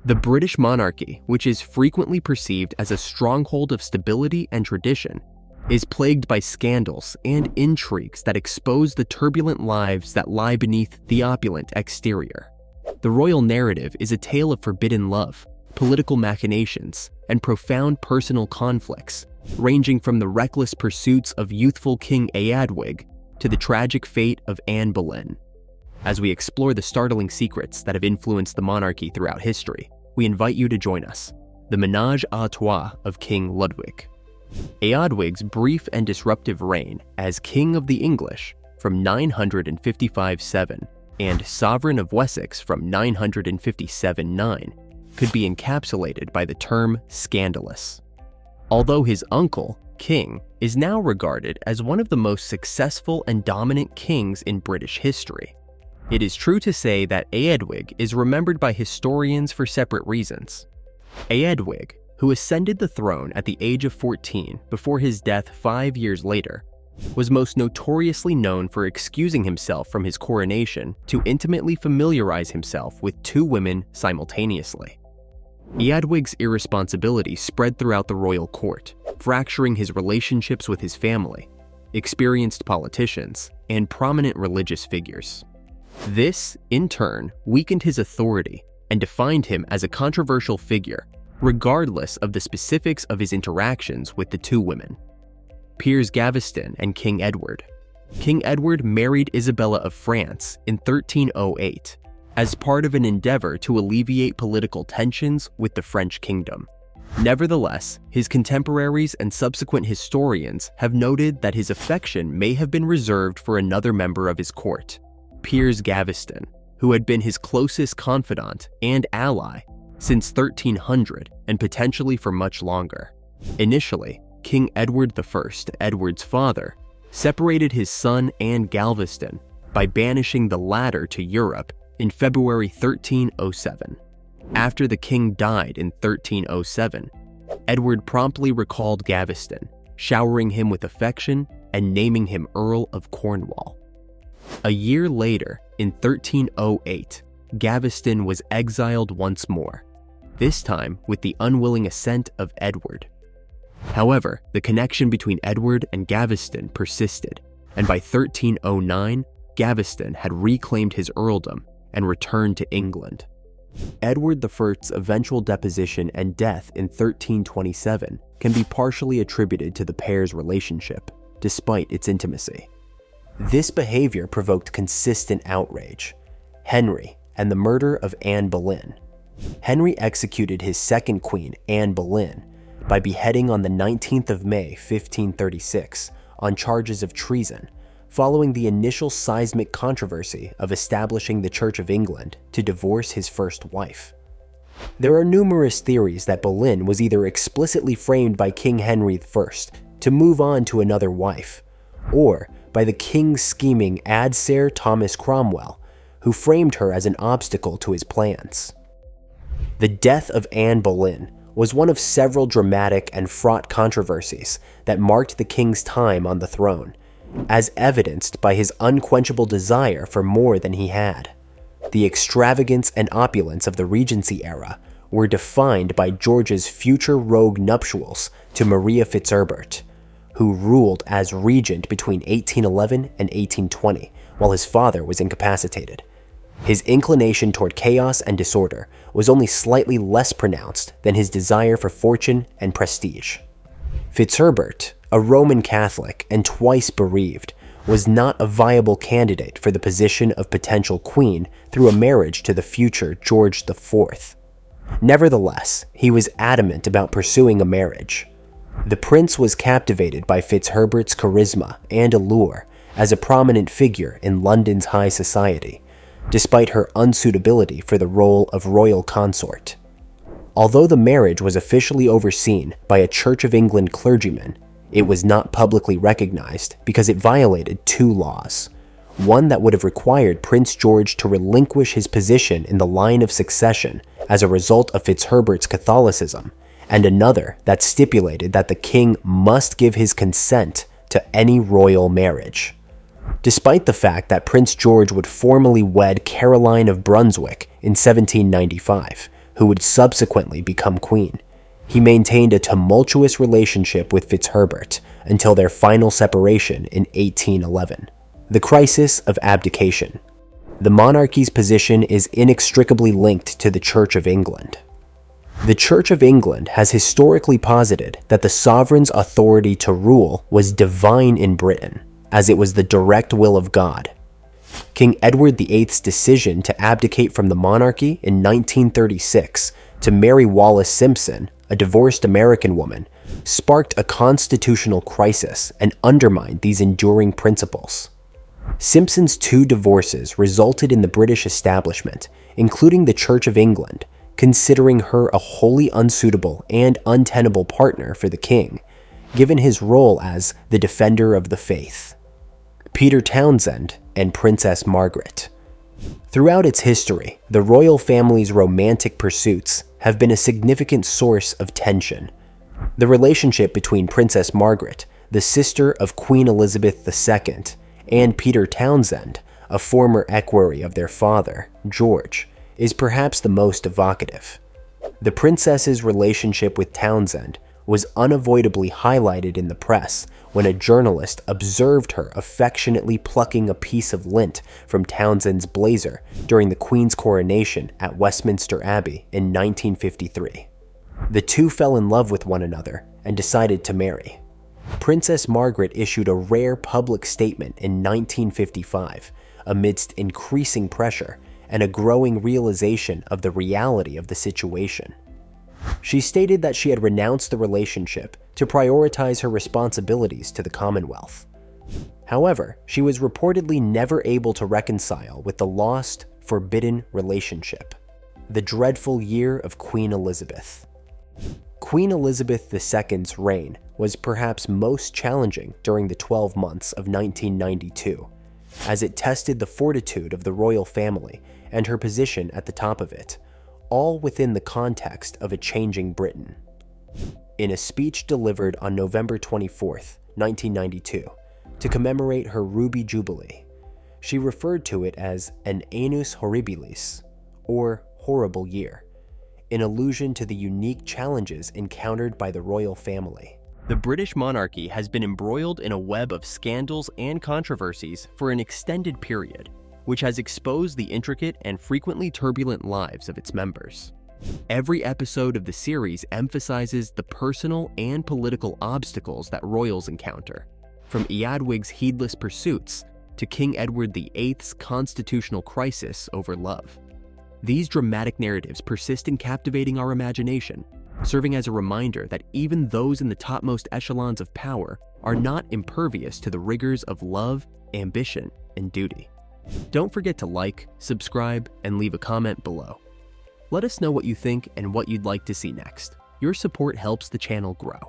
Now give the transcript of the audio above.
The British monarchy, which is frequently perceived as a stronghold of stability and tradition, is plagued by scandals and intrigues that expose the turbulent lives that lie beneath the opulent exterior. The royal narrative is a tale of forbidden love, political machinations, and profound personal conflicts, ranging from the reckless pursuits of youthful King Eadwig to the tragic fate of Anne Boleyn. As we explore the startling secrets that have influenced the monarchy throughout history, we invite you to join us, the ménage à trois of King Ludwig. Eadwig's brief and disruptive reign as King of the English from 955-7 and Sovereign of Wessex from 957-9 could be encapsulated by the term scandalous. Although his uncle, King, is now regarded as one of the most successful and dominant kings in British history, it is true to say that Eadwig is remembered by historians for separate reasons. Eadwig, who ascended the throne at the age of 14 before his death 5 years later, was most notoriously known for excusing himself from his coronation to intimately familiarize himself with 2 women simultaneously. Eadwig's irresponsibility spread throughout the royal court, fracturing his relationships with his family, experienced politicians, and prominent religious figures. This, in turn, weakened his authority and defined him as a controversial figure, regardless of the specifics of his interactions with the 2 women. Piers Gaveston and King Edward. King Edward married Isabella of France in 1308 as part of an endeavor to alleviate political tensions with the French kingdom. Nevertheless, his contemporaries and subsequent historians have noted that his affection may have been reserved for another member of his court, Piers Gaveston, who had been his closest confidant and ally since 1300 and potentially for much longer. Initially, King Edward I, Edward's father, separated his son and Galveston by banishing the latter to Europe in February 1307. After the king died in 1307, Edward promptly recalled Gaveston, showering him with affection and naming him Earl of Cornwall. A year later, in 1308, Gaveston was exiled once more, this time with the unwilling assent of Edward. However, the connection between Edward and Gaveston persisted, and by 1309, Gaveston had reclaimed his earldom and returned to England. Edward I's eventual deposition and death in 1327 can be partially attributed to the pair's relationship, despite its intimacy. This behavior provoked consistent outrage. Henry and the murder of Anne Boleyn. Henry executed his second queen, Anne Boleyn, by beheading on the 19th of May, 1536, on charges of treason, following the initial seismic controversy of establishing the Church of England to divorce his first wife. There are numerous theories that Boleyn was either explicitly framed by King Henry I to move on to another wife, or by the king's scheming adversary Thomas Cromwell, who framed her as an obstacle to his plans. The death of Anne Boleyn was one of several dramatic and fraught controversies that marked the king's time on the throne, as evidenced by his unquenchable desire for more than he had. The extravagance and opulence of the Regency era were defined by George's future rogue nuptials to Maria Fitzherbert, who ruled as regent between 1811 and 1820 while his father was incapacitated. His inclination toward chaos and disorder was only slightly less pronounced than his desire for fortune and prestige. Fitzherbert, a Roman Catholic and twice bereaved, was not a viable candidate for the position of potential queen through a marriage to the future George IV. Nevertheless, he was adamant about pursuing a marriage. The prince was captivated by Fitzherbert's charisma and allure as a prominent figure in London's high society, despite her unsuitability for the role of royal consort. Although the marriage was officially overseen by a Church of England clergyman, it was not publicly recognized because it violated 2 laws. One that would have required Prince George to relinquish his position in the line of succession as a result of Fitzherbert's Catholicism, and another that stipulated that the king must give his consent to any royal marriage. Despite the fact that Prince George would formally wed Caroline of Brunswick in 1795, who would subsequently become queen. He maintained a tumultuous relationship with Fitzherbert until their final separation in 1811. The crisis of abdication. The monarchy's position is inextricably linked to the Church of England. The Church of England has historically posited that the sovereign's authority to rule was divine in Britain, as it was the direct will of God. King Edward VIII's decision to abdicate from the monarchy in 1936 to marry Wallis Simpson, a divorced American woman, sparked a constitutional crisis and undermined these enduring principles. Simpson's 2 divorces resulted in the British establishment, including the Church of England, considering her a wholly unsuitable and untenable partner for the king, given his role as the defender of the faith. Peter Townsend and Princess Margaret. Throughout its history, the royal family's romantic pursuits have been a significant source of tension. The relationship between Princess Margaret, the sister of Queen Elizabeth II, and Peter Townsend, a former equerry of their father, George, is perhaps the most evocative. The princess's relationship with Townsend was unavoidably highlighted in the press when a journalist observed her affectionately plucking a piece of lint from Townsend's blazer during the Queen's coronation at Westminster Abbey in 1953. The two fell in love with one another and decided to marry. Princess Margaret issued a rare public statement in 1955 amidst increasing pressure and a growing realization of the reality of the situation. She stated that she had renounced the relationship to prioritize her responsibilities to the Commonwealth. However, she was reportedly never able to reconcile with the lost, forbidden relationship. The dreadful year of Queen Elizabeth. Queen Elizabeth II's reign was perhaps most challenging during the 12 months of 1992, as it tested the fortitude of the royal family and her position at the top of it, all within the context of a changing Britain. In a speech delivered on November 24, 1992, to commemorate her Ruby Jubilee, she referred to it as an annus horribilis, or horrible year, in allusion to the unique challenges encountered by the royal family. The British monarchy has been embroiled in a web of scandals and controversies for an extended period, which has exposed the intricate and frequently turbulent lives of its members. Every episode of the series emphasizes the personal and political obstacles that royals encounter, from Eadwig's heedless pursuits to King Edward VIII's constitutional crisis over love. These dramatic narratives persist in captivating our imagination, serving as a reminder that even those in the topmost echelons of power are not impervious to the rigors of love, ambition, and duty. Don't forget to like, subscribe, and leave a comment below. Let us know what you think and what you'd like to see next. Your support helps the channel grow.